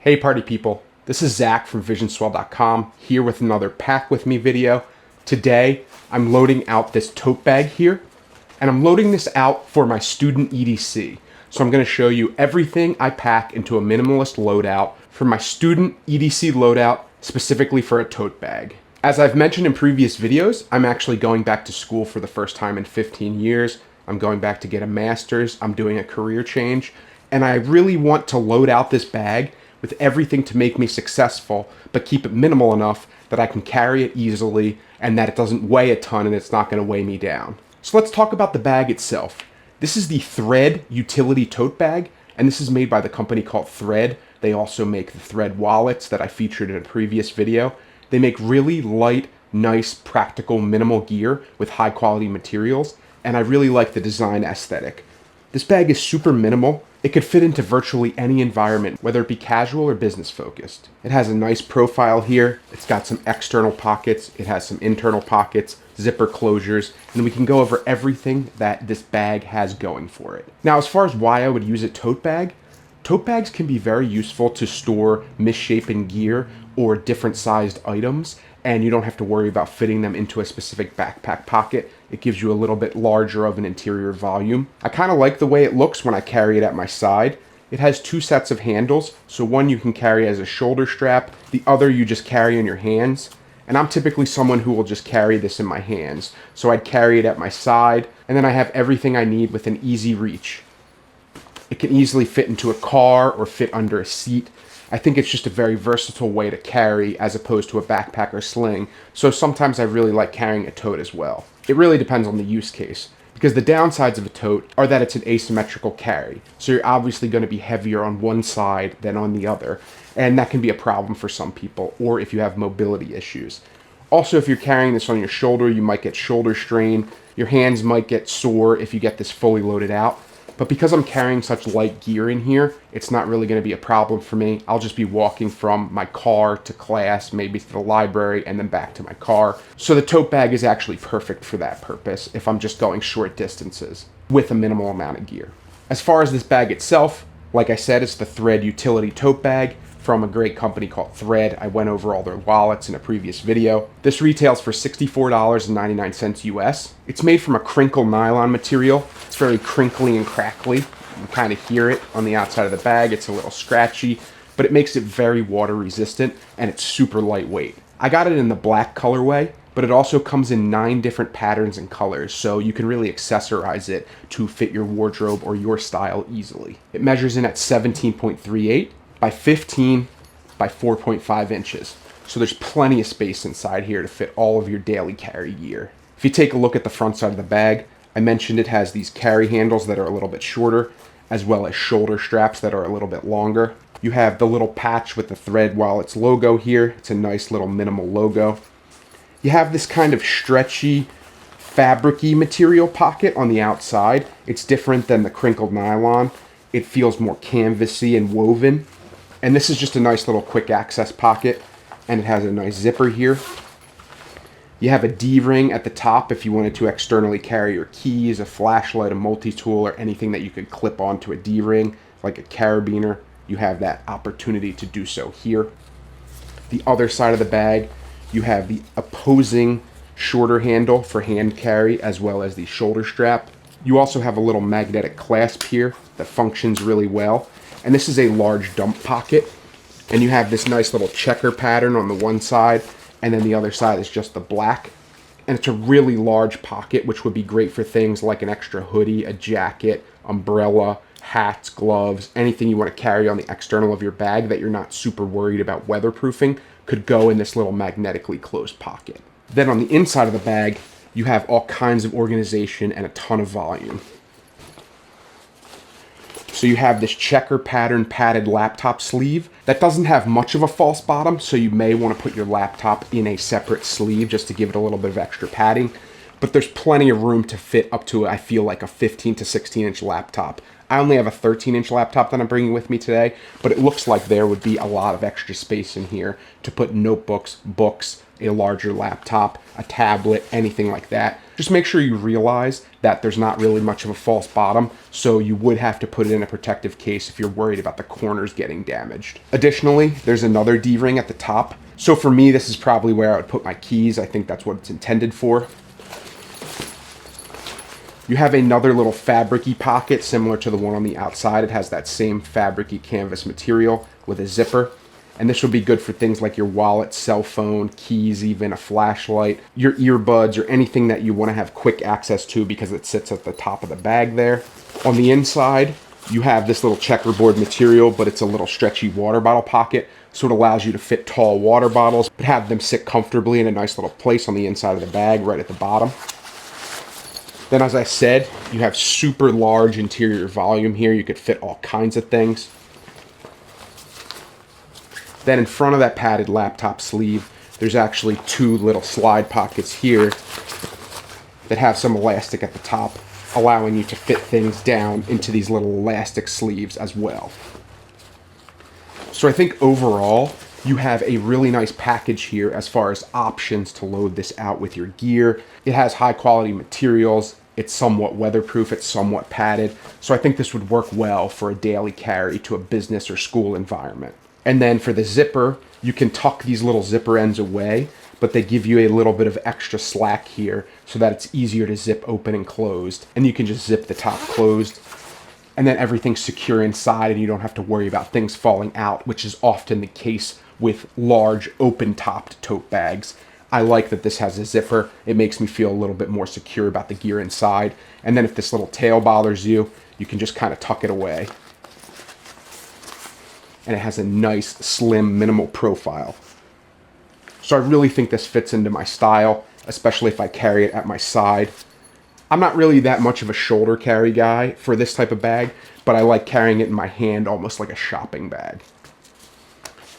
Hey party people, this is Zach from visionswell.com here with another Pack With Me video. Today, I'm loading out this tote bag here, and I'm loading this out for my student EDC. So I'm gonna show you everything I pack into a minimalist loadout for my student EDC loadout, specifically for a tote bag. As I've mentioned in previous videos, I'm actually going back to school for the first time in 15 years. I'm going back to get a master's, I'm doing a career change, and I really want to load out this bag with everything to make me successful, but keep it minimal enough that I can carry it easily and that it doesn't weigh a ton and it's not gonna weigh me down. So let's talk about the bag itself. This is the Thread Utility Tote Bag, and this is made by the company called Thread. They also make the Thread wallets that I featured in a previous video. They make really light, nice, practical, minimal gear with high quality materials, and I really like the design aesthetic. This bag is super minimal. It could fit into virtually any environment, whether it be casual or business focused. It has a nice profile here. It's got some external pockets. It has some internal pockets, zipper closures, and we can go over everything that this bag has going for it. Now, as far as why I would use a tote bags can be very useful to store misshapen gear or different sized items, and you don't have to worry about fitting them into a specific backpack pocket. It gives you a little bit larger of an interior volume. I kind of like the way it looks when I carry it at my side. It has two sets of handles, so one you can carry as a shoulder strap, the other you just carry in your hands. And I'm typically someone who will just carry this in my hands. So I'd carry it at my side, and then I have everything I need within easy reach. It can easily fit into a car or fit under a seat. I think it's just a very versatile way to carry as opposed to a backpack or sling. So sometimes I really like carrying a tote as well. It really depends on the use case, because the downsides of a tote are that it's an asymmetrical carry. So you're obviously going to be heavier on one side than on the other. And that can be a problem for some people, or if you have mobility issues. Also, if you're carrying this on your shoulder, you might get shoulder strain. Your hands might get sore if you get this fully loaded out. But because I'm carrying such light gear in here, it's not really going to be a problem for me. I'll just be walking from my car to class, maybe to the library, and then back to my car. So the tote bag is actually perfect for that purpose if I'm just going short distances with a minimal amount of gear. As far as this bag itself, like I said, it's the Thread Utility Tote Bag from a great company called Thread. I went over all their wallets in a previous video. This retails for $64.99 US. It's made from a crinkle nylon material. It's very crinkly and crackly. You can kind of hear it on the outside of the bag. It's a little scratchy, but it makes it very water resistant and it's super lightweight. I got it in the black colorway, but it also comes in 9 different patterns and colors, so you can really accessorize it to fit your wardrobe or your style easily. It measures in at 17.38 by 15 by 4.5 inches. So there's plenty of space inside here to fit all of your daily carry gear. If you take a look at the front side of the bag, I mentioned it has these carry handles that are a little bit shorter, as well as shoulder straps that are a little bit longer. You have the little patch with the Thread Wallets logo here. It's a nice little minimal logo. You have this kind of stretchy, fabric-y material pocket on the outside. It's different than the crinkled nylon. It feels more canvasy and woven. And this is just a nice little quick access pocket, and it has a nice zipper here. You have a D-ring at the top if you wanted to externally carry your keys, a flashlight, a multi-tool, or anything that you could clip onto a D-ring, like a carabiner. You have that opportunity to do so here. The other side of the bag, you have the opposing shorter handle for hand carry, as well as the shoulder strap. You also have a little magnetic clasp here that functions really well. And this is a large dump pocket, and you have this nice little checker pattern on the one side, and then the other side is just the black. And it's a really large pocket, which would be great for things like an extra hoodie, a jacket, umbrella, hats, gloves, anything you want to carry on the external of your bag that you're not super worried about weatherproofing could go in this little magnetically closed pocket. Then on the inside of the bag, you have all kinds of organization and a ton of volume. So you have this checker pattern padded laptop sleeve that doesn't have much of a false bottom, so you may want to put your laptop in a separate sleeve just to give it a little bit of extra padding. But there's plenty of room to fit up to, I feel like, a 15 to 16 inch laptop. I only have a 13-inch laptop that I'm bringing with me today, but it looks like there would be a lot of extra space in here to put notebooks, books, a larger laptop, a tablet, anything like that. Just make sure you realize that there's not really much of a false bottom, so you would have to put it in a protective case if you're worried about the corners getting damaged. Additionally, there's another D-ring at the top. So for me, this is probably where I would put my keys. I think that's what it's intended for. You have another little fabric-y pocket similar to the one on the outside. It has that same fabric-y canvas material with a zipper. And this would be good for things like your wallet, cell phone, keys, even a flashlight, your earbuds, or anything that you want to have quick access to because it sits at the top of the bag there. On the inside, you have this little checkerboard material, but it's a little stretchy water bottle pocket. So it allows you to fit tall water bottles, but have them sit comfortably in a nice little place on the inside of the bag, right at the bottom. Then, as I said, you have super large interior volume here. You could fit all kinds of things. Then in front of that padded laptop sleeve, there's actually two little slide pockets here that have some elastic at the top, allowing you to fit things down into these little elastic sleeves as well. So I think overall, you have a really nice package here as far as options to load this out with your gear. It has high quality materials. It's somewhat weatherproof. It's somewhat padded. So I think this would work well for a daily carry to a business or school environment. And then for the zipper, you can tuck these little zipper ends away, but they give you a little bit of extra slack here so that it's easier to zip open and closed. And you can just zip the top closed, and then everything's secure inside and you don't have to worry about things falling out, which is often the case with large open-topped tote bags. I like that this has a zipper. It makes me feel a little bit more secure about the gear inside. And then if this little tail bothers you, you can just kind of tuck it away. And it has a nice, slim, minimal profile. So I really think this fits into my style, especially if I carry it at my side. I'm not really that much of a shoulder carry guy for this type of bag, but I like carrying it in my hand almost like a shopping bag.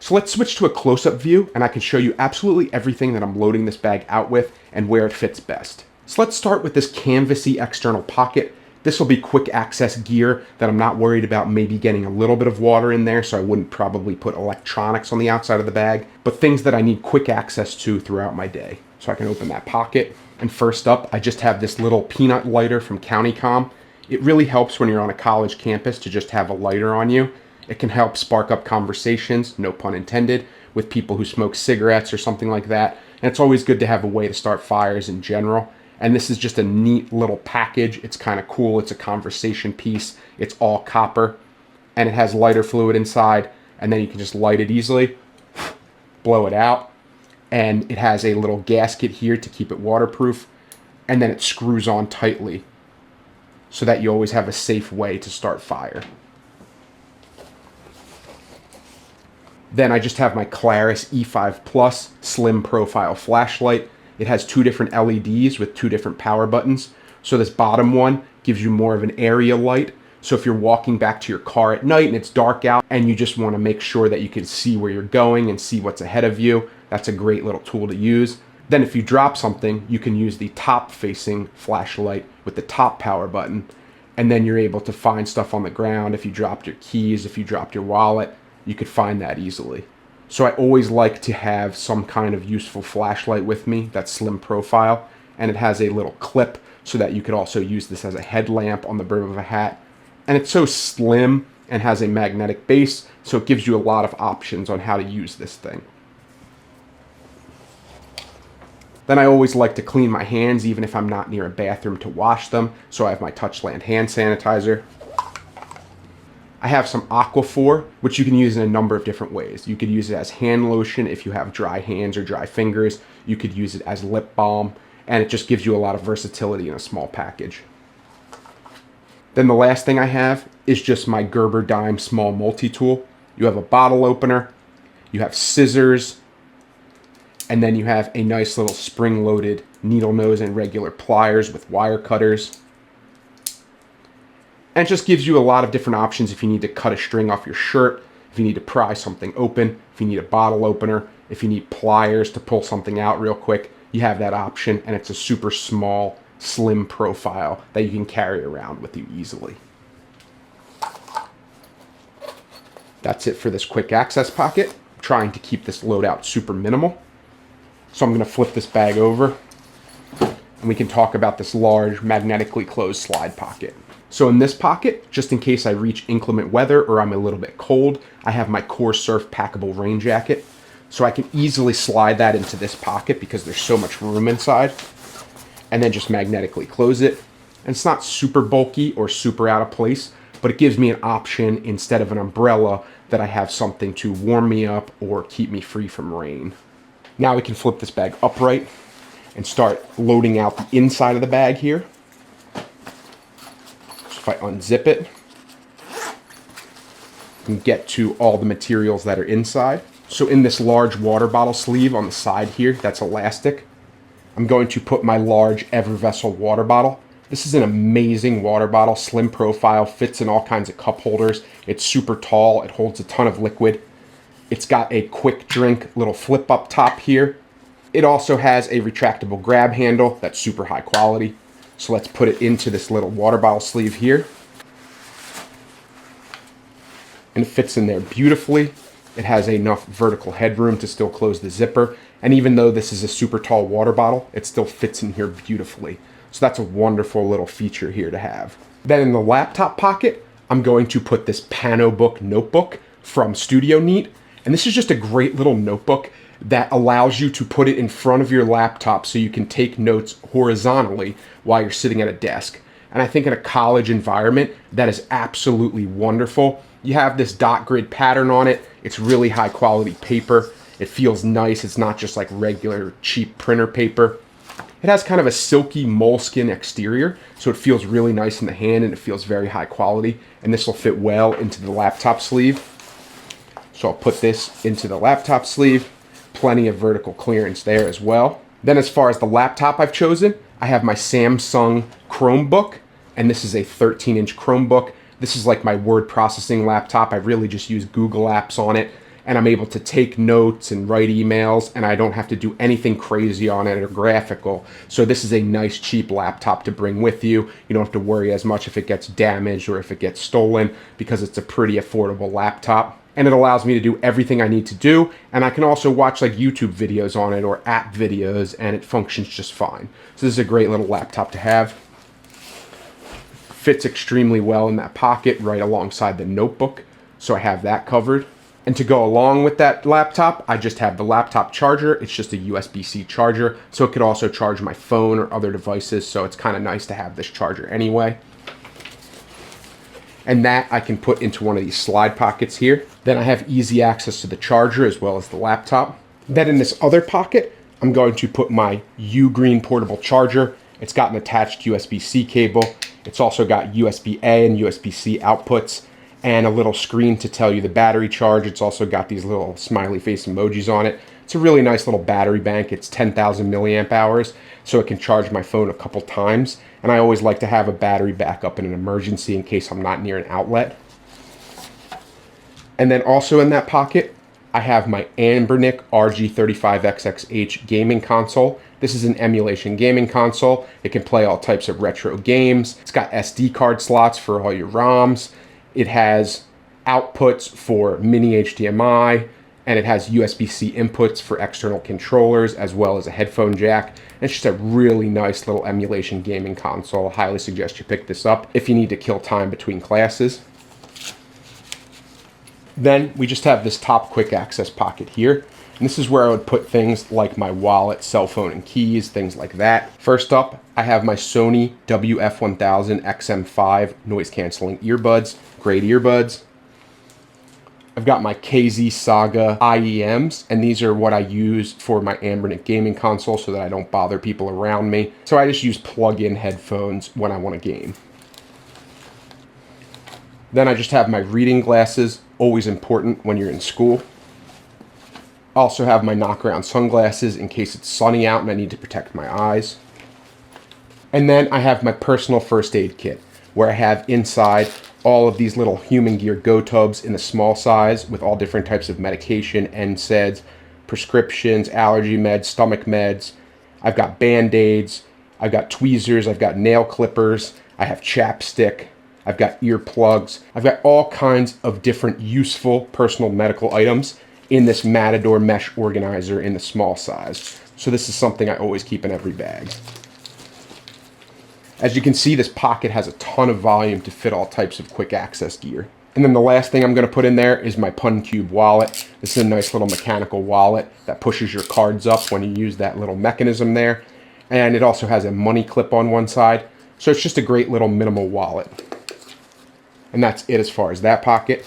So let's switch to a close-up view, and I can show you absolutely everything that I'm loading this bag out with and where it fits best. So let's start with this canvasy external pocket. This will be quick access gear that I'm not worried about maybe getting a little bit of water in there, so I wouldn't probably put electronics on the outside of the bag, but things that I need quick access to throughout my day. So I can open that pocket, and first up, I just have this little peanut lighter from CountyCom. It really helps when you're on a college campus to just have a lighter on you. It can help spark up conversations, no pun intended, with people who smoke cigarettes or something like that, and it's always good to have a way to start fires in general. And this is just a neat little package. It's kind of cool. It's a conversation piece. It's all copper, and it has lighter fluid inside, and then you can just light it easily, blow it out, and it has a little gasket here to keep it waterproof, and then it screws on tightly so that you always have a safe way to start fire. Then I just have my Claris E5 Plus slim profile flashlight. It has two different LEDs with two different power buttons. So this bottom one gives you more of an area light. So if you're walking back to your car at night and it's dark out and you just want to make sure that you can see where you're going and see what's ahead of you, that's a great little tool to use. Then if you drop something, you can use the top facing flashlight with the top power button. And then you're able to find stuff on the ground. If you dropped your keys, if you dropped your wallet, you could find that easily. So I always like to have some kind of useful flashlight with me, that slim profile, and it has a little clip so that you could also use this as a headlamp on the brim of a hat. And it's so slim and has a magnetic base, so it gives you a lot of options on how to use this thing. Then I always like to clean my hands even if I'm not near a bathroom to wash them, so I have my Touchland hand sanitizer. I have some Aquaphor, which you can use in a number of different ways. You could use it as hand lotion if you have dry hands or dry fingers. You could use it as lip balm, and it just gives you a lot of versatility in a small package. Then the last thing I have is just my Gerber Dime small multi-tool. You have a bottle opener, you have scissors, and then you have a nice little spring-loaded needle nose and regular pliers with wire cutters. And it just gives you a lot of different options if you need to cut a string off your shirt, if you need to pry something open, if you need a bottle opener, if you need pliers to pull something out real quick, you have that option, and it's a super small, slim profile that you can carry around with you easily. That's it for this quick access pocket. I'm trying to keep this loadout super minimal. So I'm going to flip this bag over and we can talk about this large magnetically closed slide pocket. So in this pocket, just in case I reach inclement weather or I'm a little bit cold, I have my Core Surf packable rain jacket. So I can easily slide that into this pocket because there's so much room inside, and then just magnetically close it. And it's not super bulky or super out of place, but it gives me an option instead of an umbrella that I have something to warm me up or keep me free from rain. Now we can flip this bag upright and start loading out the inside of the bag here. So if I unzip it, I can get to all the materials that are inside. So in this large water bottle sleeve on the side here, that's elastic, I'm going to put my large Evervessel water bottle. This is an amazing water bottle, slim profile, fits in all kinds of cup holders. It's super tall, it holds a ton of liquid. It's got a quick drink little flip up top here. It also has a retractable grab handle that's super high quality. So let's put it into this little water bottle sleeve here. And it fits in there beautifully. It has enough vertical headroom to still close the zipper. And even though this is a super tall water bottle, it still fits in here beautifully. So that's a wonderful little feature here to have. Then in the laptop pocket, I'm going to put this PanoBook notebook from Studio Neat. And this is just a great little notebook that allows you to put it in front of your laptop so you can take notes horizontally while you're sitting at a desk. And I think in a college environment, that is absolutely wonderful. You have this dot grid pattern on it. It's really high quality paper. It feels nice. It's not just like regular cheap printer paper. It has kind of a silky moleskin exterior, so it feels really nice in the hand and it feels very high quality. And this will fit well into the laptop sleeve. So I'll put this into the laptop sleeve. Plenty of vertical clearance there as well. Then as far as the laptop I've chosen, I have my Samsung Chromebook, and this is a 13-inch Chromebook. This is like my word processing laptop. I really just use Google apps on it, and I'm able to take notes and write emails, and I don't have to do anything crazy on it or graphical. So this is a nice cheap laptop to bring with you. You don't have to worry as much if it gets damaged or if it gets stolen because it's a pretty affordable laptop. And it allows me to do everything I need to do. And I can also watch like YouTube videos on it or app videos, and it functions just fine. So this is a great little laptop to have. Fits extremely well in that pocket right alongside the notebook. So I have that covered. And to go along with that laptop, I just have the laptop charger. It's just a USB-C charger. So it could also charge my phone or other devices. So it's kind of nice to have this charger anyway. And that I can put into one of these slide pockets here. Then I have easy access to the charger as well as the laptop. Then in this other pocket, I'm going to put my U-Green portable charger. It's got an attached USB-C cable. It's also got USB-A and USB-C outputs and a little screen to tell you the battery charge. It's also got these little smiley face emojis on it. It's a really nice little battery bank. It's 10,000 milliamp hours, so it can charge my phone a couple times. And I always like to have a battery backup in an emergency in case I'm not near an outlet. And then also in that pocket, I have my Anbernic RG35XXH gaming console. This is an emulation gaming console. It can play all types of retro games. It's got SD card slots for all your ROMs. It has outputs for mini HDMI, and it has USB-C inputs for external controllers as well as a headphone jack. And it's just a really nice little emulation gaming console. I highly suggest you pick this up if you need to kill time between classes. Then we just have this top quick access pocket here. And this is where I would put things like my wallet, cell phone, and keys, things like that. First up, I have my Sony WF-1000 XM5 noise canceling earbuds, great earbuds. I've got my KZ Saga IEMs, and these are what I use for my Anbernic gaming console so that I don't bother people around me. So I just use plug-in headphones when I want to game. Then I just have my reading glasses, always important when you're in school. I also have my knockaround sunglasses in case it's sunny out and I need to protect my eyes. And then I have my personal first aid kit, where I have inside all of these little human gear go tubs in a small size with all different types of medication, NSAIDs, prescriptions, allergy meds, stomach meds. I've got Band-Aids, I've got tweezers, I've got nail clippers, I have chapstick, I've got earplugs. I've got all kinds of different useful personal medical items in this Matador mesh organizer in the small size. So this is something I always keep in every bag. As you can see, this pocket has a ton of volume to fit all types of quick access gear. And then the last thing I'm going to put in there is my PunCube wallet. This is a nice little mechanical wallet that pushes your cards up when you use that little mechanism there. And it also has a money clip on one side. So it's just a great little minimal wallet. And that's it as far as that pocket.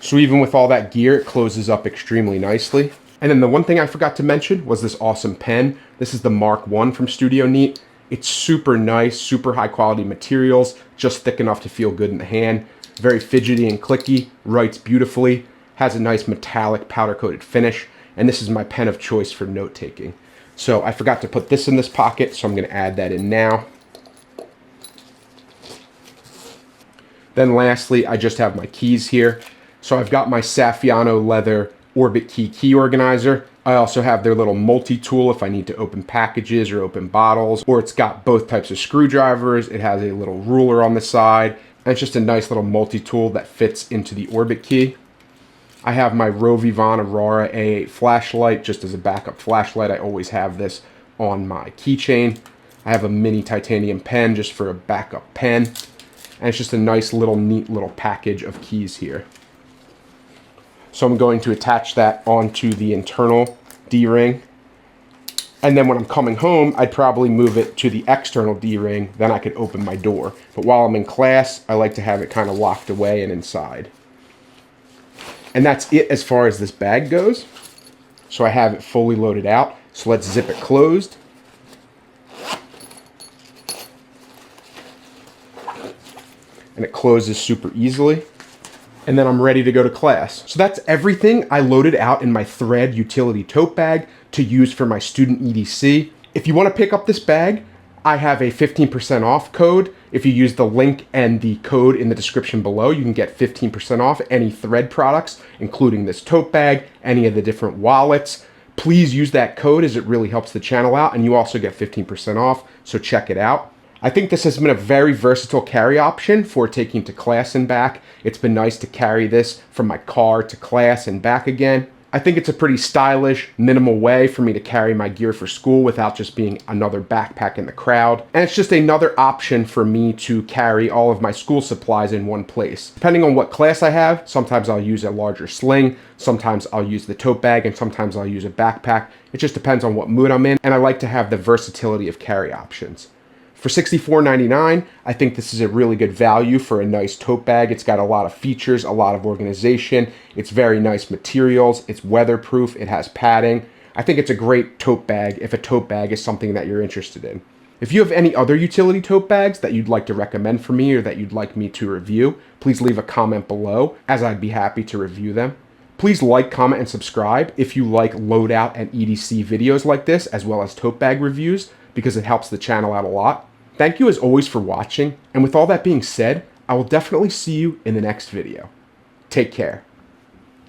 So even with all that gear, it closes up extremely nicely. And then the one thing I forgot to mention was this awesome pen. This is the Mark I from Studio Neat. It's super nice, super high quality materials, just thick enough to feel good in the hand. Very fidgety and clicky, writes beautifully, has a nice metallic powder coated finish, and this is my pen of choice for note taking. So I forgot to put this in this pocket, so I'm going to add that in now. Then lastly, I just have my keys here. So I've got my Saffiano leather Orbit key organizer. I also have their little multi-tool if I need to open packages or open bottles, or it's got both types of screwdrivers. It has a little ruler on the side, and it's just a nice little multi-tool that fits into the Orbit key. I have my Rovivon Aurora A8 flashlight just as a backup flashlight. I always have this on my keychain. I have a mini titanium pen just for a backup pen, and it's just a nice little neat little package of keys here. So I'm going to attach that onto the internal D-ring. And then when I'm coming home, I'd probably move it to the external D-ring, then I could open my door. But while I'm in class, I like to have it kind of locked away and inside. And that's it as far as this bag goes. So I have it fully loaded out. So let's zip it closed. And it closes super easily. And then I'm ready to go to class. So that's everything I loaded out in my Thread Utility Tote Bag to use for my student EDC. If you want to pick up this bag, I have a 15% off code. If you use the link and the code in the description below, you can get 15% off any Thread products, including this tote bag, any of the different wallets. Please use that code as it really helps the channel out, and you also get 15% off, so check it out. I think this has been a very versatile carry option for taking to class and back. It's been nice to carry this from my car to class and back again. I think it's a pretty stylish, minimal way for me to carry my gear for school without just being another backpack in the crowd. And it's just another option for me to carry all of my school supplies in one place. Depending on what class I have, sometimes I'll use a larger sling, sometimes I'll use the tote bag, and sometimes I'll use a backpack. It just depends on what mood I'm in, and I like to have the versatility of carry options. For $64.99, I think this is a really good value for a nice tote bag. It's got a lot of features, a lot of organization. It's very nice materials. It's weatherproof. It has padding. I think it's a great tote bag if a tote bag is something that you're interested in. If you have any other utility tote bags that you'd like to recommend for me or that you'd like me to review, please leave a comment below, as I'd be happy to review them. Please like, comment, and subscribe if you like loadout and EDC videos like this, as well as tote bag reviews, because it helps the channel out a lot. Thank you as always for watching, and with all that being said, I will definitely see you in the next video. Take care.